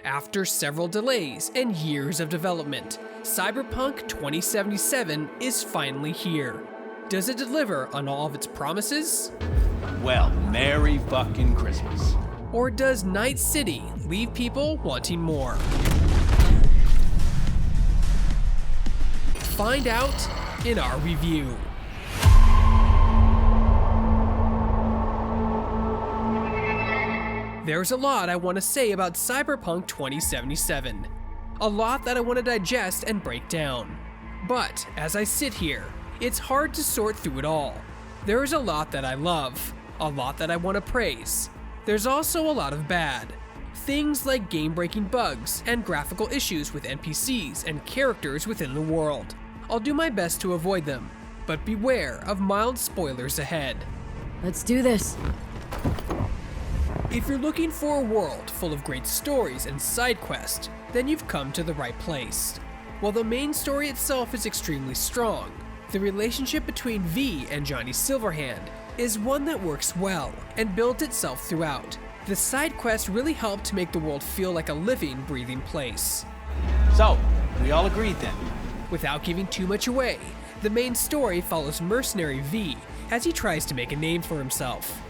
After several delays and years of development, Cyberpunk 2077 is finally here. Does it deliver on all of its promises? Well, Merry fucking Christmas. Or does Night City leave people wanting more? Find out in our review. There's a lot I want to say about Cyberpunk 2077. A lot that I want to digest and break down. But as I sit here, it's hard to sort through it all. There is a lot that I love, a lot that I want to praise. There's also a lot of bad. Things like game-breaking bugs and graphical issues with NPCs and characters within the world. I'll do my best to avoid them, but beware of mild spoilers ahead. Let's do this. If you're looking for a world full of great stories and side quests, then you've come to the right place. While the main story itself is extremely strong, the relationship between V and Johnny Silverhand is one that works well and builds itself throughout. The side quests really help to make the world feel like a living, breathing place. So, we all agreed then? Without giving too much away, the main story follows mercenary V as he tries to make a name for himself.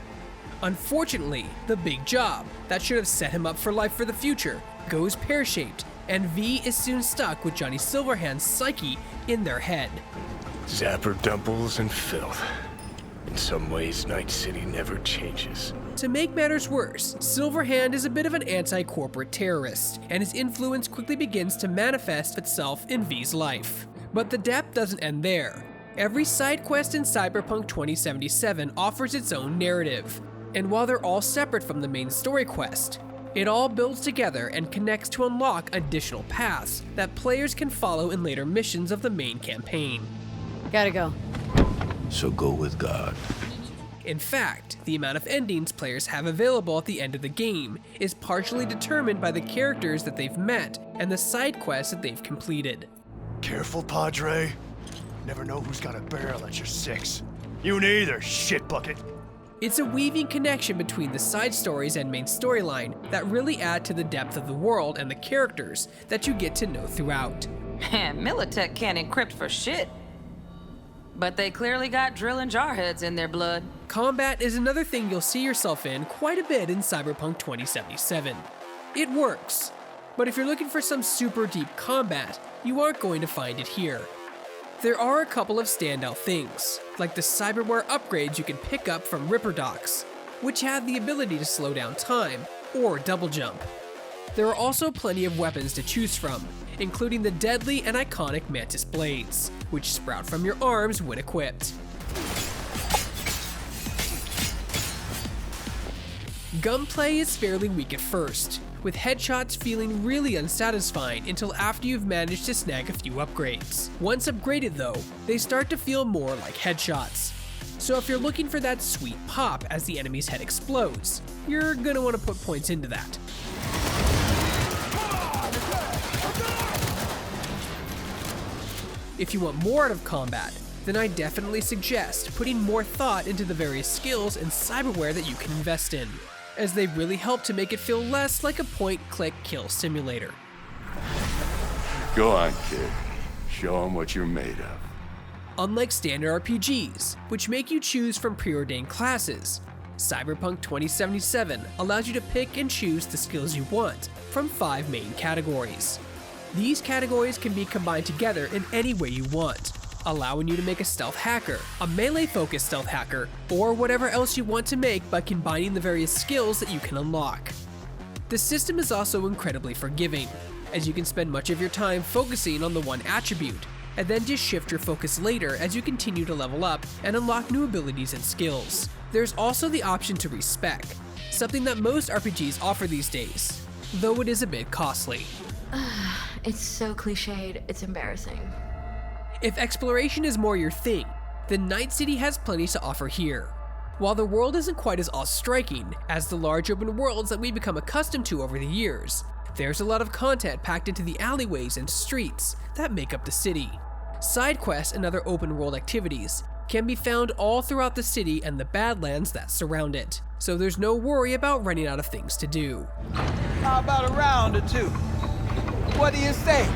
Unfortunately, the big job that should have set him up for life for the future goes pear-shaped, and V is soon stuck with Johnny Silverhand's psyche in their head. Zapper dumples and filth. In some ways, Night City never changes. To make matters worse, Silverhand is a bit of an anti-corporate terrorist, and his influence quickly begins to manifest itself in V's life. But the depth doesn't end there. Every side quest in Cyberpunk 2077 offers its own narrative. And while they're all separate from the main story quest, it all builds together and connects to unlock additional paths that players can follow in later missions of the main campaign. Gotta go. So go with God. In fact, the amount of endings players have available at the end of the game is partially determined by the characters that they've met and the side quests that they've completed. Careful, Padre. Never know who's got a barrel at your six. You neither, shit bucket. It's a weaving connection between the side stories and main storyline that really add to the depth of the world and the characters that you get to know throughout. Man, Militech can't encrypt for shit. But they clearly got drill and jarheads in their blood. Combat is another thing you'll see yourself in quite a bit in Cyberpunk 2077. It works, but if you're looking for some super deep combat, you aren't going to find it here. There are a couple of standout things, like the cyberware upgrades you can pick up from Ripper Docks, which have the ability to slow down time or double jump. There are also plenty of weapons to choose from, including the deadly and iconic Mantis Blades, which sprout from your arms when equipped. Gunplay is fairly weak at first, with headshots feeling really unsatisfying until after you've managed to snag a few upgrades. Once upgraded though, they start to feel more like headshots. So if you're looking for that sweet pop as the enemy's head explodes, you're gonna want to put points into that. If you want more out of combat, then I definitely suggest putting more thought into the various skills and cyberware that you can invest in, as they really help to make it feel less like a point-click-kill simulator. Go on, kid. Show them what you're made of. Unlike standard RPGs, which make you choose from preordained classes, Cyberpunk 2077 allows you to pick and choose the skills you want from 5 main categories. These categories can be combined together in any way you want, allowing you to make a stealth hacker, a melee-focused stealth hacker, or whatever else you want to make by combining the various skills that you can unlock. The system is also incredibly forgiving, as you can spend much of your time focusing on the one attribute, and then just shift your focus later as you continue to level up and unlock new abilities and skills. There's also the option to respec, something that most RPGs offer these days, though it is a bit costly. It's so cliched, it's embarrassing. If exploration is more your thing, then Night City has plenty to offer here. While the world isn't quite as awe-striking as the large open worlds that we've become accustomed to over the years, there's a lot of content packed into the alleyways and streets that make up the city. Side quests and other open world activities can be found all throughout the city and the Badlands that surround it, so there's no worry about running out of things to do. How about a round or two? What do you say?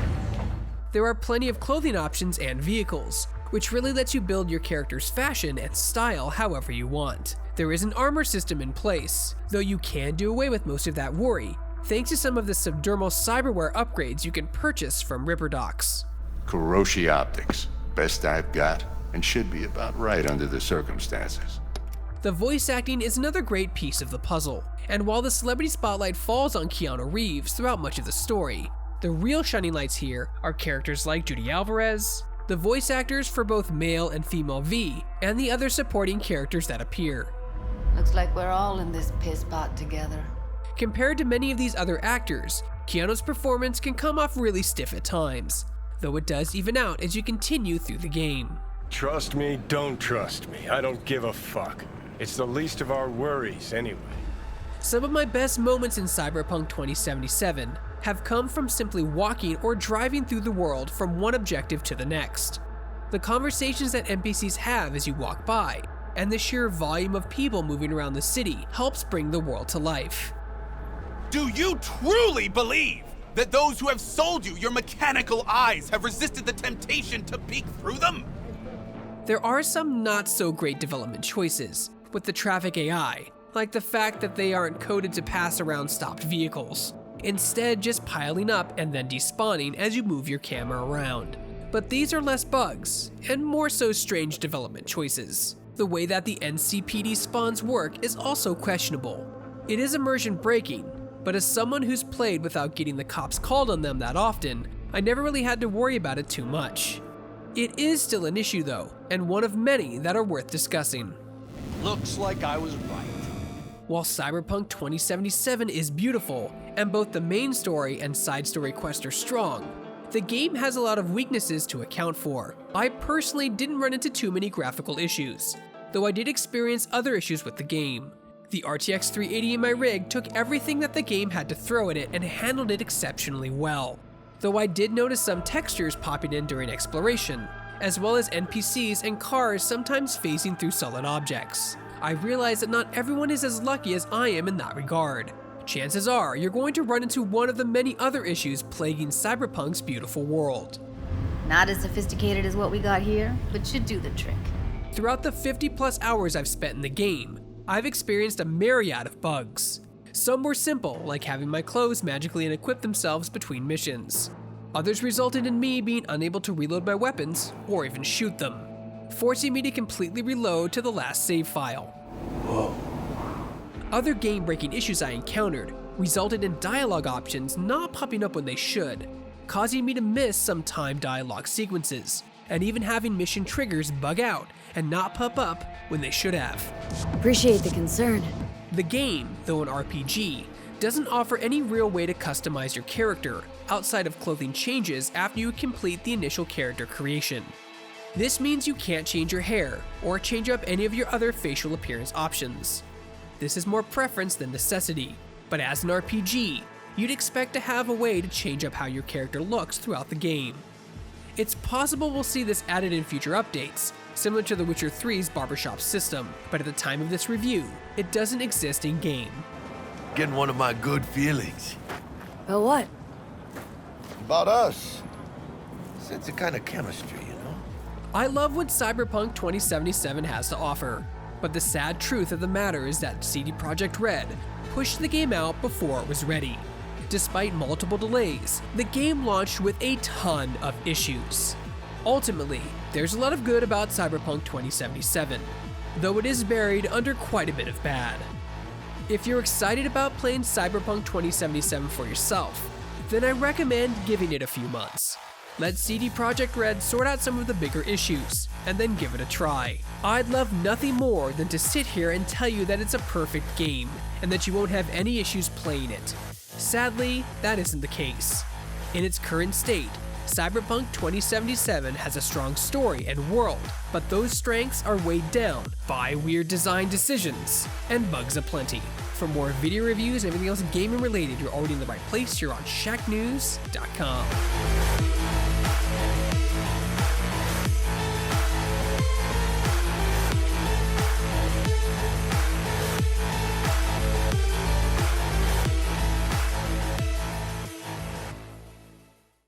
There are plenty of clothing options and vehicles, which really lets you build your character's fashion and style however you want. There is an armor system in place, though you can do away with most of that worry, thanks to some of the subdermal cyberware upgrades you can purchase from Ripperdocs. Kuroshi optics. Best I've got, and should be about right under the circumstances. The voice acting is another great piece of the puzzle, and while the celebrity spotlight falls on Keanu Reeves throughout much of the story, the real shining lights here are characters like Judy Alvarez, the voice actors for both male and female V, and the other supporting characters that appear. Looks like we're all in this piss pot together. Compared to many of these other actors, Keanu's performance can come off really stiff at times, though it does even out as you continue through the game. Trust me, don't trust me. I don't give a fuck. It's the least of our worries anyway. Some of my best moments in Cyberpunk 2077 have come from simply walking or driving through the world from one objective to the next. The conversations that NPCs have as you walk by, and the sheer volume of people moving around the city helps bring the world to life. Do you truly believe that those who have sold you your mechanical eyes have resisted the temptation to peek through them? There are some not so great development choices with the traffic AI, like the fact that they aren't coded to pass around stopped vehicles, instead just piling up and then despawning as you move your camera around. But these are less bugs, and more so strange development choices. The way that the NCPD spawns work is also questionable. It is immersion breaking, but as someone who's played without getting the cops called on them that often, I never really had to worry about it too much. It is still an issue though, and one of many that are worth discussing. Looks like I was right. While Cyberpunk 2077 is beautiful, and both the main story and side story quests are strong, the game has a lot of weaknesses to account for. I personally didn't run into too many graphical issues, though I did experience other issues with the game. The RTX 380 in my rig took everything that the game had to throw at it and handled it exceptionally well, though I did notice some textures popping in during exploration, as well as NPCs and cars sometimes phasing through solid objects. I realize that not everyone is as lucky as I am in that regard. Chances are you're going to run into one of the many other issues plaguing Cyberpunk's beautiful world. Not as sophisticated as what we got here, but should do the trick. Throughout the 50+ hours I've spent in the game, I've experienced a myriad of bugs. Some were simple, like having my clothes magically unequip themselves between missions. Others resulted in me being unable to reload my weapons, or even shoot them, forcing me to completely reload to the last save file. Whoa. Other game-breaking issues I encountered resulted in dialogue options not popping up when they should, causing me to miss some timed dialogue sequences, and even having mission triggers bug out and not pop up when they should have. Appreciate the concern. The game, though an RPG, doesn't offer any real way to customize your character outside of clothing changes after you complete the initial character creation. This means you can't change your hair or change up any of your other facial appearance options. This is more preference than necessity, but as an RPG, you'd expect to have a way to change up how your character looks throughout the game. It's possible we'll see this added in future updates, similar to The Witcher 3's barbershop system, but at the time of this review, it doesn't exist in-game. Getting one of my good feelings. But what? About us. Sense a kind of chemistry, you know? I love what Cyberpunk 2077 has to offer, but the sad truth of the matter is that CD Projekt Red pushed the game out before it was ready. Despite multiple delays, the game launched with a ton of issues. Ultimately, there's a lot of good about Cyberpunk 2077, though it is buried under quite a bit of bad. If you're excited about playing Cyberpunk 2077 for yourself, then I recommend giving it a few months. Let CD Projekt Red sort out some of the bigger issues, and then give it a try. I'd love nothing more than to sit here and tell you that it's a perfect game, and that you won't have any issues playing it. Sadly, that isn't the case. In its current state, Cyberpunk 2077 has a strong story and world, but those strengths are weighed down by weird design decisions and bugs aplenty. For more video reviews and everything else gaming related, you're already in the right place here on Shacknews.com.